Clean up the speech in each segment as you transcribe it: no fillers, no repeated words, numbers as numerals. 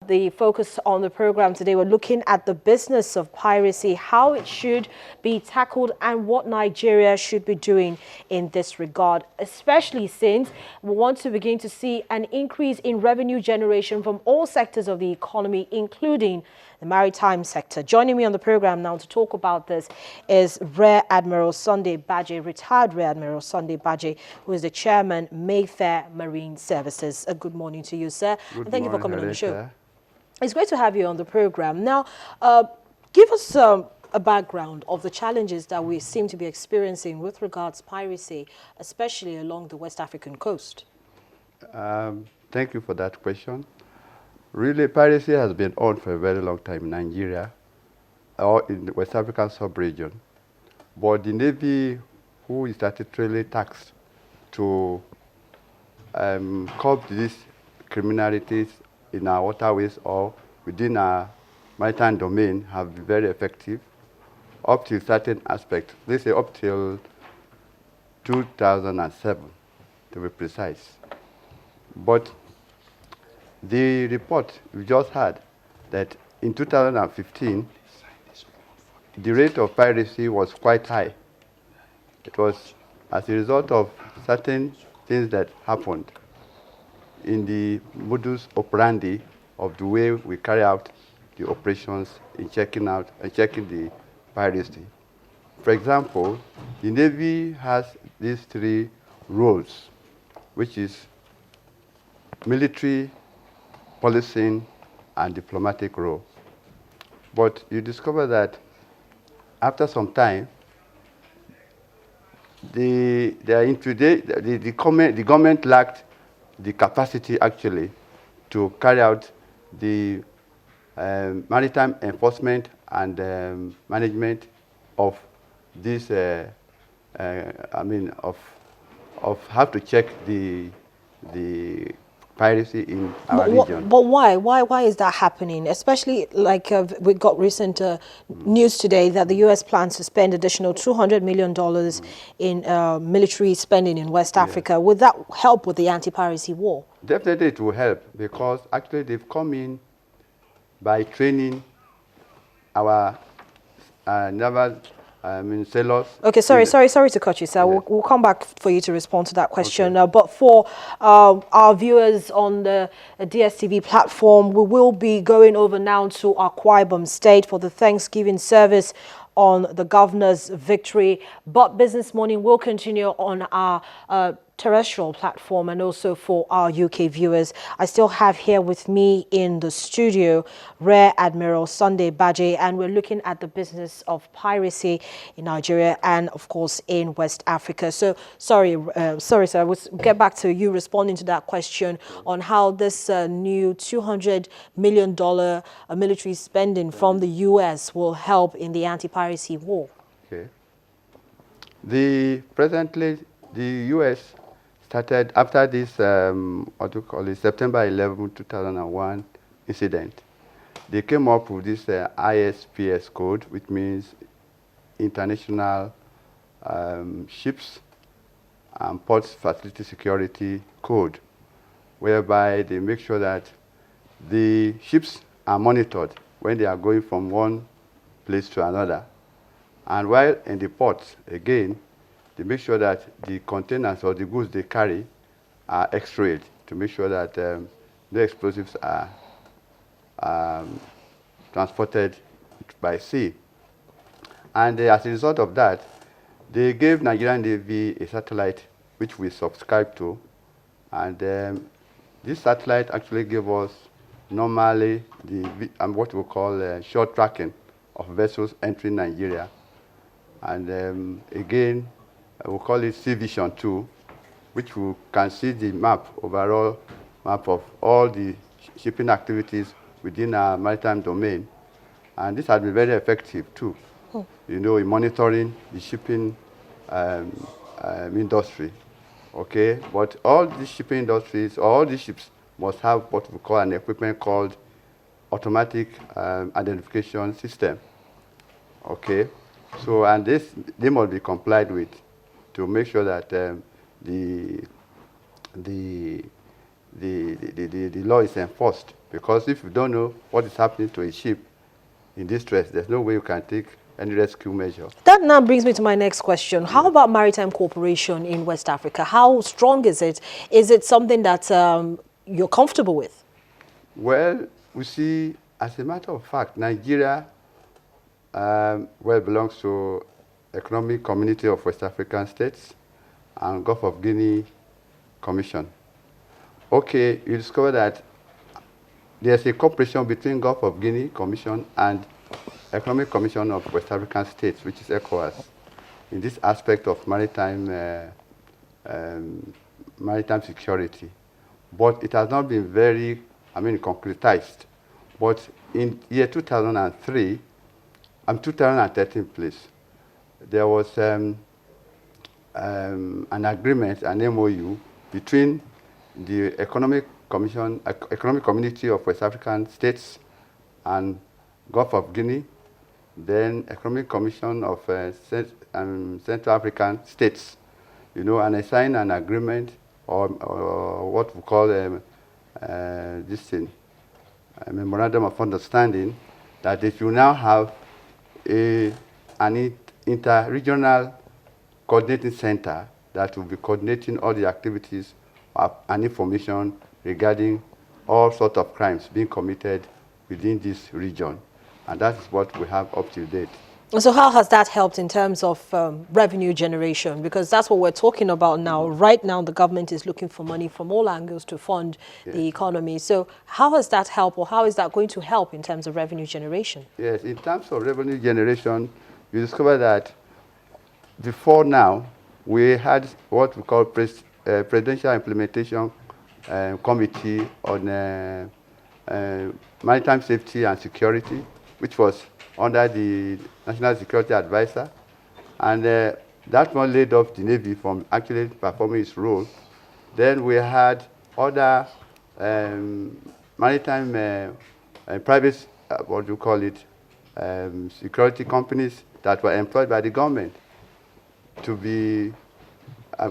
The focus on the program today, we're looking at the business of piracy, how it should be tackled and what Nigeria should be doing in this regard, especially since we want to begin to see an increase in revenue generation from all sectors of the economy, including the maritime sector. Joining me on the program now to talk about this is Rear Admiral Sunday Baje, retired Rear Admiral Sunday Baje, who is the chairman, Mayfair Marine Services. A good morning to you, sir. Good Thank you for morning, coming on the show. Sir. It's great to have you on the program. Now, give us a background of the challenges that we seem to be experiencing with regards to piracy, especially along the West African coast. Thank you for that question. Really, piracy has been on for a very long time in Nigeria or in the West African sub-region. But the Navy, who is statutorily taxed to curb these criminalities in our waterways or within our maritime domain, have been very effective up to a certain aspect. They say up till 2007, to be precise. But the report we just had that in 2015, the rate of piracy was quite high. It was as a result of certain things that happened in the modus operandi of the way we carry out the operations in checking out and checking the piracy. For example, the Navy has these three roles, which is military, policing, and diplomatic role. But you discover that after some time, the government lacked the capacity actually to carry out the maritime enforcement and management of this, of how to check the piracy in our region. But why? Why is that happening? Especially like we got recent news today that the U.S. plans to spend additional $200 million in military spending in West Africa. Would that help with the anti-piracy war? Definitely it will help, because actually they've come in by training our naval sailors. Okay, sorry to cut you, sir. Yeah. We'll come back for you to respond to that question. Okay. But for our viewers on the DSTV platform, we will be going over now to Akwa Ibom State for the Thanksgiving service on the governor's victory. But Business Morning will continue on our terrestrial platform and also for our UK viewers. I still have here with me in the studio Rear Admiral Sunday Baje, and we're looking at the business of piracy in Nigeria and of course in West Africa. So sorry sir, we'll get back to you responding to that question on how this new $200 million military spending from the US will help in the anti-piracy war. Okay. Presently the US started after this, September 11, 2001 incident. They came up with this ISPS code, which means International Ships and Ports Facility Security Code, whereby they make sure that the ships are monitored when they are going from one place to another. And while in the ports, again, they make sure that the containers or the goods they carry are X-rayed to make sure that the explosives are transported by sea. And as a result of that, they gave Nigerian Navy a satellite which we subscribe to. And this satellite actually gave us normally what we call short tracking of vessels entering Nigeria. And again, we'll call it Sea Vision 2, which we can see the overall map of all the shipping activities within our maritime domain. And this has been very effective too, in monitoring the shipping industry. Okay, but all these shipping industries, all these ships must have what we call an equipment called automatic identification system. Okay, so and they must be complied with to make sure that the the law is enforced. Because if you don't know what is happening to a ship in distress, there's no way you can take any rescue measure. That now brings me to my next question. How about maritime cooperation in West Africa? How strong is it? Is it something that you're comfortable with? Well, we see, as a matter of fact, Nigeria belongs to Economic Community of West African States and Gulf of Guinea Commission. Okay, you discover that there's a cooperation between Gulf of Guinea Commission and Economic Commission of West African States, which is ECOWAS, in this aspect of maritime security. But it has not been very, concretized. But in year 2003, 2013, please, there was an agreement, an MOU, between the Economic Community of West African States and Gulf of Guinea, then Economic Commission of Central African States, and I signed an agreement, or what we call a memorandum of understanding, that they should now have an inter-regional coordinating center that will be coordinating all the activities and information regarding all sorts of crimes being committed within this region. And that is what we have up to date. So how has that helped in terms of revenue generation? Because that's what we're talking about now. Right now, the government is looking for money from all angles to fund the economy. So how has that helped, or how is that going to help in terms of revenue generation? Yes, in terms of revenue generation, you discover that before now, we had what we call Presidential Implementation Committee on Maritime Safety and Security, which was under the National Security Advisor. And that one laid off the Navy from actually performing its role. Then we had other maritime private, what do you call it, security companies that were employed by the government to be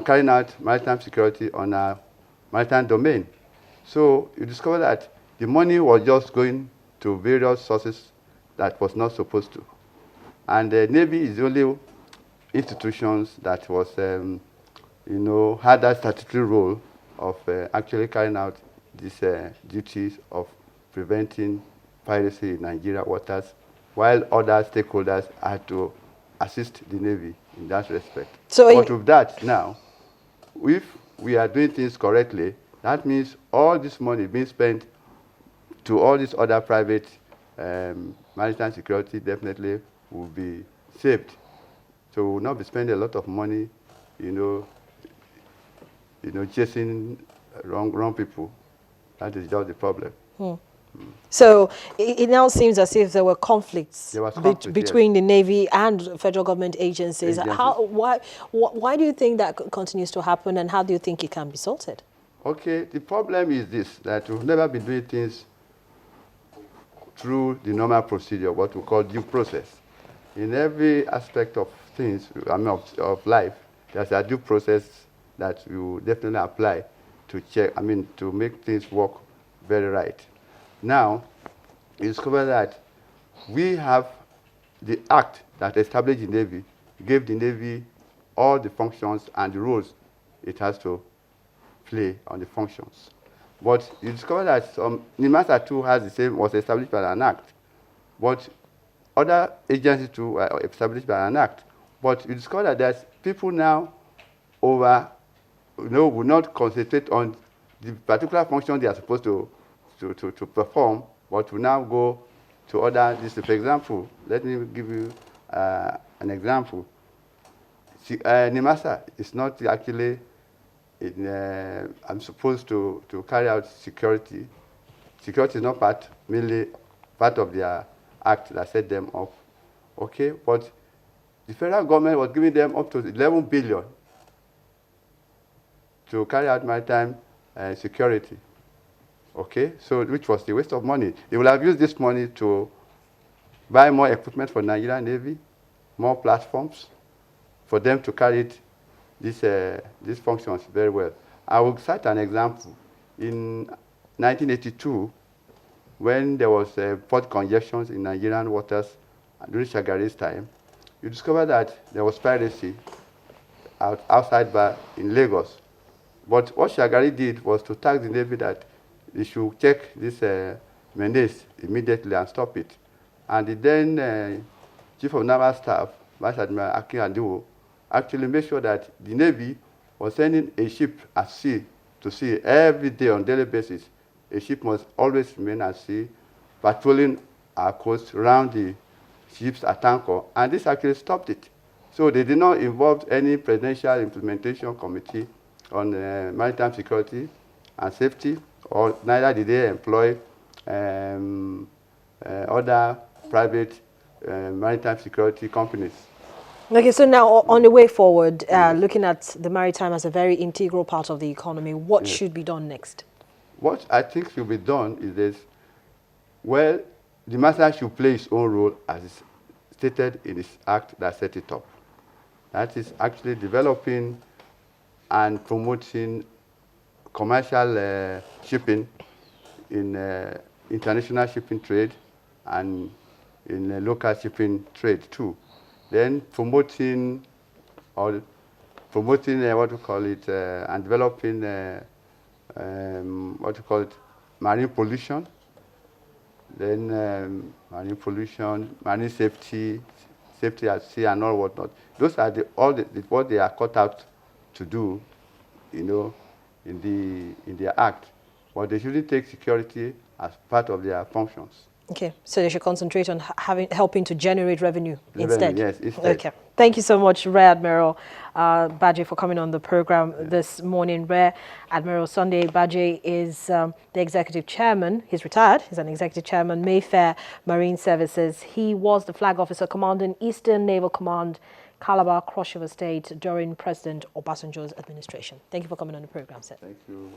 carrying out maritime security on our maritime domain. So you discover that the money was just going to various sources that was not supposed to. And the Navy is the only institutions that was, had that statutory role of actually carrying out these duties of preventing piracy in Nigeria waters, while other stakeholders had to assist the Navy in that respect. So but with that now, if we are doing things correctly, that means all this money being spent to all these other private maritime security definitely will be saved. So we will not be spending a lot of money, chasing wrong people. That is just the problem. So it now seems as if there were conflicts between yes, the Navy and federal government agencies. Why do you think that continues to happen, and how do you think it can be sorted? Okay, the problem is this, that we've never been doing things through the normal procedure, what we call due process. In every aspect of things, of life, there's a due process that you definitely apply to check, to make things work very right. Now, you discover that we have the act that established the Navy, gave the Navy all the functions and the roles it has to play on the functions. But you discover that NIMASA too has the same, was established by an act. But other agencies too were established by an act. But you discover that there's people now will not concentrate on the particular function they are supposed to perform, but will now go to other. For example, let me give you an example. NIMASA is not actually I'm supposed to carry out security. Security is not merely part of their act that set them up. Okay, but the federal government was giving them up to 11 billion to carry out maritime security. Okay, so which was the waste of money. They will have used this money to buy more equipment for Nigerian Navy, more platforms for them to carry these functions very well. I will cite an example. in 1982, when there was port congestions in Nigerian waters during Shagari's time, you discovered that there was piracy outside bar in Lagos. But what Shagari did was to task the Navy that they should check this menace immediately and stop it. And the then Chief of Naval Staff, Vice Admiral Akin Adiwo, actually made sure that the Navy was sending a ship at sea to sea every day on a daily basis. A ship must always remain at sea, patrolling our coast around the ships at anchor, and this actually stopped it. So they did not involve any presidential implementation committee on maritime security and safety, or neither did they employ other private maritime security companies. Okay, so now on the way forward, looking at the maritime as a very integral part of the economy, what should be done next? What I think should be done is this. Well, the master should play his own role as is stated in this act that set it up. That is actually developing and promoting commercial shipping in international shipping trade and in local shipping trade too. Then promoting what we call it, and developing what we call it, marine pollution. Then marine pollution, marine safety, safety at sea, and all whatnot. Those are what they are cut out to do, you know, in the act. But they shouldn't take security as part of their functions. Okay, so they should concentrate on helping to generate revenue instead. Yes, instead. Okay, thank you so much, Rear Admiral Baje, for coming on the program this morning. Rear Admiral Sunday Baje is the executive chairman. He's retired. He's an executive chairman, Mayfair Marine Services. He was the flag officer commanding Eastern Naval Command, Calabar, Cross River State during President Obasanjo's administration. Thank you for coming on the program, sir. Thank you.